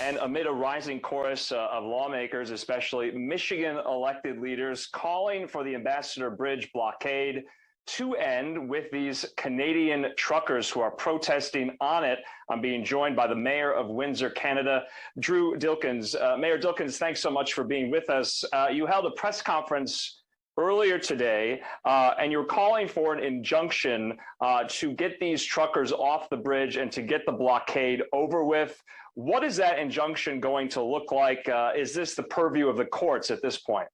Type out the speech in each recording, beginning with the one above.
And amid a rising chorus of lawmakers, especially Michigan elected leaders, calling for the Ambassador Bridge blockade to end, with these Canadian truckers who are protesting on it. I'm being joined by the mayor of Windsor, Canada, Drew Dilkens. Mayor Dilkens, thanks so much for being with us. You held a press conference earlier today, and you're calling for an injunction to get these truckers off the bridge and to get the blockade over with. What is that injunction going to look like? Is this the purview of the courts at this point?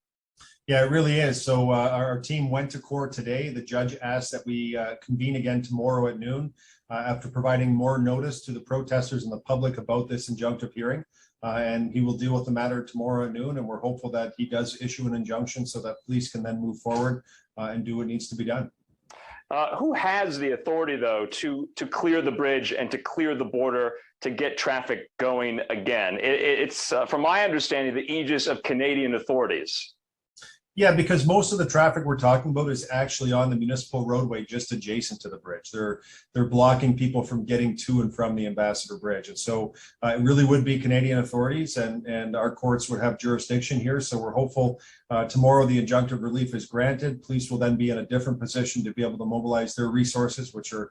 Yeah, it really is. So our team went to court today. The judge asked that we convene again tomorrow at noon after providing more notice to the protesters and the public about this injunctive hearing. And he will deal with the matter tomorrow at noon. And we're hopeful that he does issue an injunction so that police can then move forward and do what needs to be done. Who has the authority, though, to clear the bridge and to clear the border to get traffic going again? It's from my understanding, the aegis of Canadian authorities. Yeah, because most of the traffic we're talking about is actually on the municipal roadway just adjacent to the bridge. They're blocking people from getting to and from the Ambassador Bridge. And so it really would be Canadian authorities, and our courts would have jurisdiction here. So we're hopeful tomorrow the injunctive relief is granted. Police will then be in a different position to be able to mobilize their resources, which are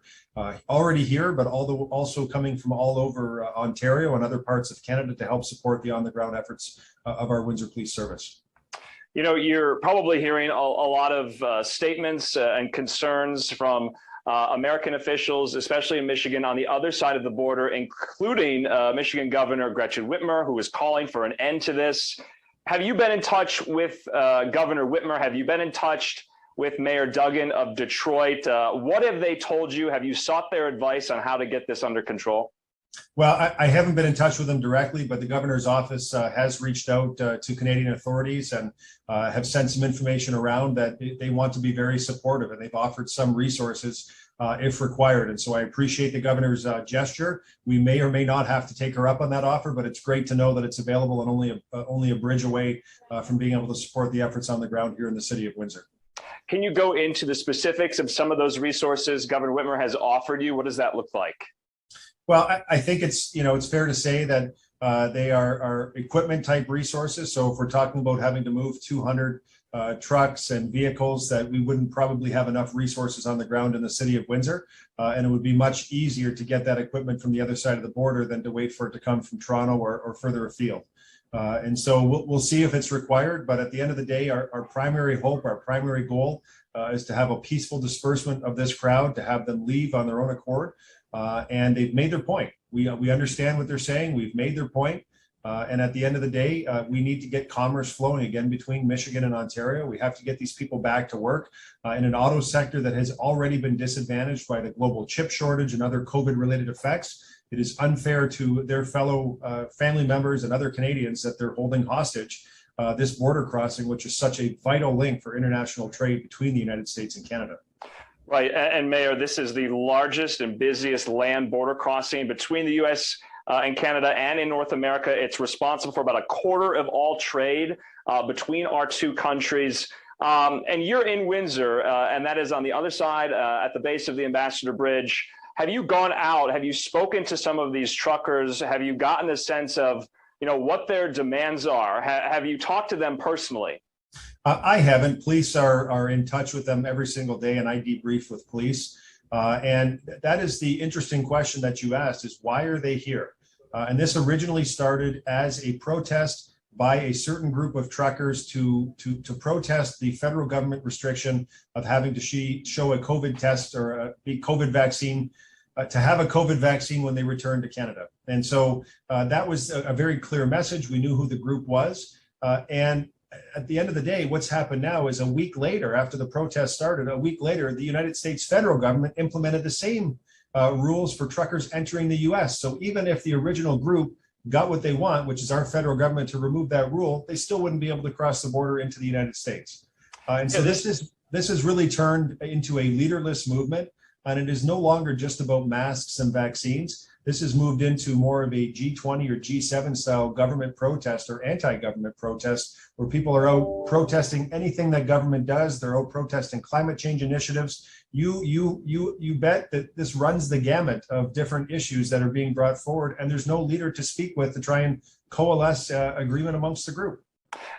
already here, but also coming from all over Ontario and other parts of Canada to help support the on-the-ground efforts of our Windsor Police Service. You know, you're probably hearing a lot of statements and concerns from American officials, especially in Michigan, on the other side of the border, including Michigan Governor Gretchen Whitmer, who is calling for an end to this. Have you been in touch with Governor Whitmer? Have you been in touch with Mayor Duggan of Detroit? What have they told you? Have you sought their advice on how to get this under control? Well, I haven't been in touch with them directly, but the governor's office has reached out to Canadian authorities and have sent some information around that they want to be very supportive, and they've offered some resources if required. And so I appreciate the governor's gesture. We may or may not have to take her up on that offer, but it's great to know that it's available and only a bridge away from being able to support the efforts on the ground here in the city of Windsor. Can you go into the specifics of some of those resources Governor Whitmer has offered you? What does that look like? Well, I think it's fair to say that they are equipment type resources. So if we're talking about having to move 200 trucks and vehicles, that we wouldn't probably have enough resources on the ground in the city of Windsor. And it would be much easier to get that equipment from the other side of the border than to wait for it to come from Toronto or further afield. And so we'll see if it's required. But at the end of the day, our primary hope, our primary goal is to have a peaceful disbursement of this crowd, to have them leave on their own accord. And they've made their point. We understand what they're saying. We've made their point. And at the end of the day, we need to get commerce flowing again between Michigan and Ontario. We have to get these people back to work in an auto sector that has already been disadvantaged by the global chip shortage and other COVID-related effects. It is unfair to their fellow family members and other Canadians that they're holding hostage this border crossing, which is such a vital link for international trade between the United States and Canada. Right. And Mayor, this is the largest and busiest land border crossing between the U.S. And Canada and in North America. It's responsible for about a quarter of all trade between our two countries. And you're in Windsor, and that is on the other side at the base of the Ambassador Bridge. Have you gone out? Have you spoken to some of these truckers? Have you gotten a sense of, what their demands are? Have you talked to them personally? I haven't. Police are in touch with them every single day, and I debrief with police. And that is the interesting question that you asked, is why are they here? And this originally started as a protest by a certain group of truckers to protest the federal government restriction of having to show a COVID test or a COVID vaccine, to have a COVID vaccine when they return to Canada. And so that was a very clear message. We knew who the group was. And at the end of the day, what's happened now is a week later, after the protest started, a week later, the United States federal government implemented the same rules for truckers entering the U.S. So even if the original group got what they want, which is our federal government to remove that rule, they still wouldn't be able to cross the border into the United States. And so this has really turned into a leaderless movement. and it is no longer just about masks and vaccines. This has moved into more of a G20 or G7 style government protest or anti-government protest, where people are out protesting anything that government does. They're out protesting climate change initiatives. You bet that this runs the gamut of different issues that are being brought forward, and there's no leader to speak with to try and coalesce agreement amongst the group.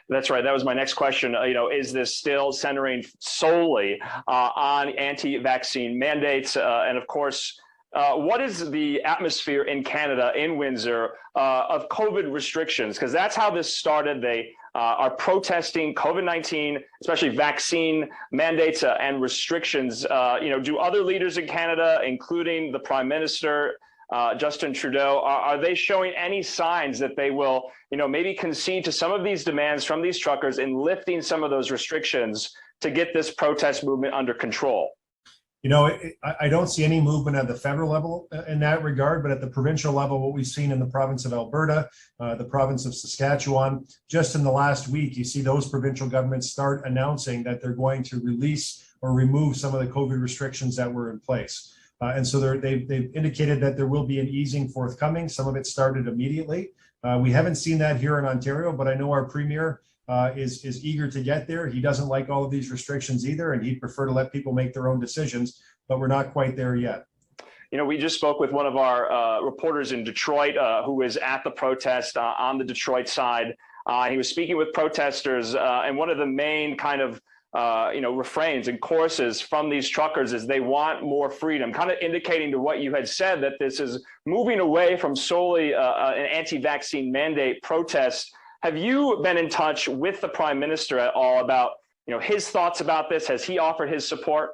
That's right. That was my next question. Is this still centering solely on anti-vaccine mandates? And of course, what is the atmosphere in Canada, in Windsor, of COVID restrictions? Because that's how this started. They are protesting COVID-19, especially vaccine mandates and restrictions. Do other leaders in Canada, including the Prime Minister, Justin Trudeau, are they showing any signs that they will, maybe concede to some of these demands from these truckers in lifting some of those restrictions to get this protest movement under control? I don't see any movement at the federal level in that regard, but at the provincial level, what we've seen in the province of Alberta, the province of Saskatchewan, just in the last week, you see those provincial governments start announcing that they're going to release or remove some of the COVID restrictions that were in place. And so they've indicated that there will be an easing forthcoming. Some of it started immediately. We haven't seen that here in Ontario, but I know our premier is eager to get there. He doesn't like all of these restrictions either, and he'd prefer to let people make their own decisions, but we're not quite there yet. We just spoke with one of our reporters in Detroit who was at the protest on the Detroit side. He was speaking with protesters, and one of the main kind of refrains and choruses from these truckers is they want more freedom, kind of indicating to what you had said, that this is moving away from solely an anti-vaccine mandate protest. Have you been in touch with the Prime Minister at all about, his thoughts about this? Has he offered his support?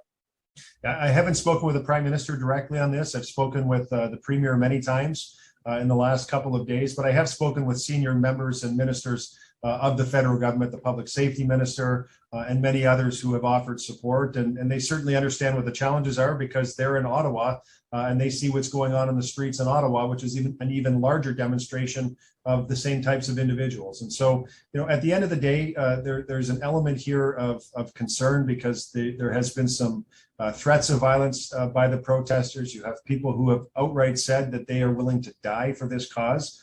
I haven't spoken with the Prime Minister directly on this. I've spoken with the Premier many times in the last couple of days, but I have spoken with senior members and ministers of the federal government, the Public Safety Minister, and many others who have offered support. And they certainly understand what the challenges are, because they're in Ottawa and they see what's going on in the streets in Ottawa, which is an even larger demonstration of the same types of individuals. And so, at the end of the day, there's an element here of concern, because there has been some threats of violence by the protesters. You have people who have outright said that they are willing to die for this cause,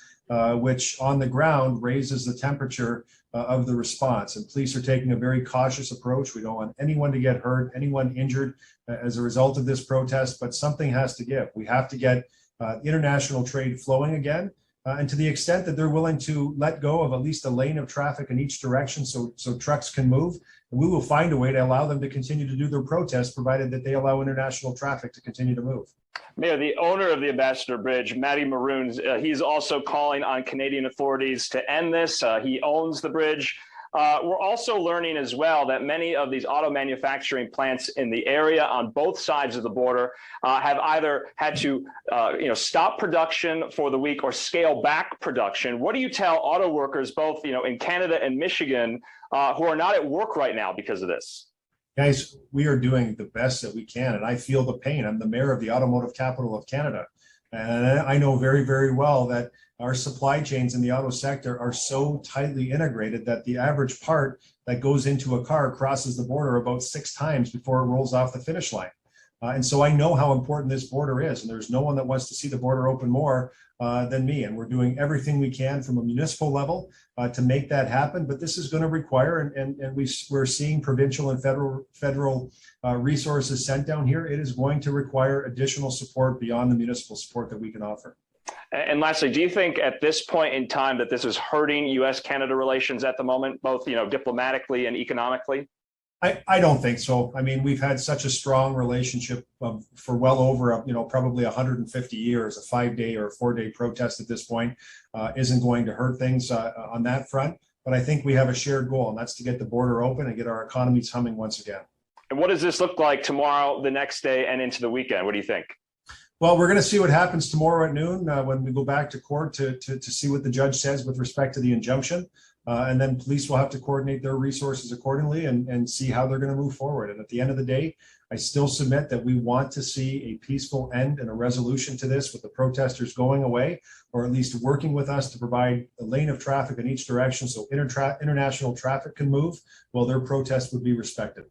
which on the ground raises the temperature of the response. And police are taking a very cautious approach. We don't want anyone to get hurt, anyone injured as a result of this protest, but something has to give. We have to get international trade flowing again. And to the extent that they're willing to let go of at least a lane of traffic in each direction so trucks can move, we will find a way to allow them to continue to do their protest, provided that they allow international traffic to continue to move. Mayor, the owner of the Ambassador Bridge, Matty Maroons, he's also calling on Canadian authorities to end this. He owns the bridge. We're also learning as well that many of these auto manufacturing plants in the area on both sides of the border have either had to stop production for the week or scale back production. What do you tell auto workers, both in Canada and Michigan, who are not at work right now because of this? Guys, we are doing the best that we can, and I feel the pain. I'm the mayor of the automotive capital of Canada, and I know very, very well that our supply chains in the auto sector are so tightly integrated that the average part that goes into a car crosses the border about 6 times before it rolls off the finish line. And so I know how important this border is, and there's no one that wants to see the border open more than me. And we're doing everything we can from a municipal level to make that happen. But this is going to require, and we're seeing provincial and federal resources sent down here. It is going to require additional support beyond the municipal support that we can offer. And lastly, do you think at this point in time that this is hurting U.S.-Canada relations at the moment, both diplomatically and economically? I don't think so. I mean, we've had such a strong relationship for well over, probably 150 years. A 5-day or a 4-day protest at this point isn't going to hurt things on that front. But I think we have a shared goal, and that's to get the border open and get our economies humming once again. And what does this look like tomorrow, the next day, and into the weekend? What do you think? Well, we're going to see what happens tomorrow at noon when we go back to court to see what the judge says with respect to the injunction. And then police will have to coordinate their resources accordingly and see how they're going to move forward. And at the end of the day, I still submit that we want to see a peaceful end and a resolution to this, with the protesters going away, or at least working with us to provide a lane of traffic in each direction so international traffic can move while their protest would be respected.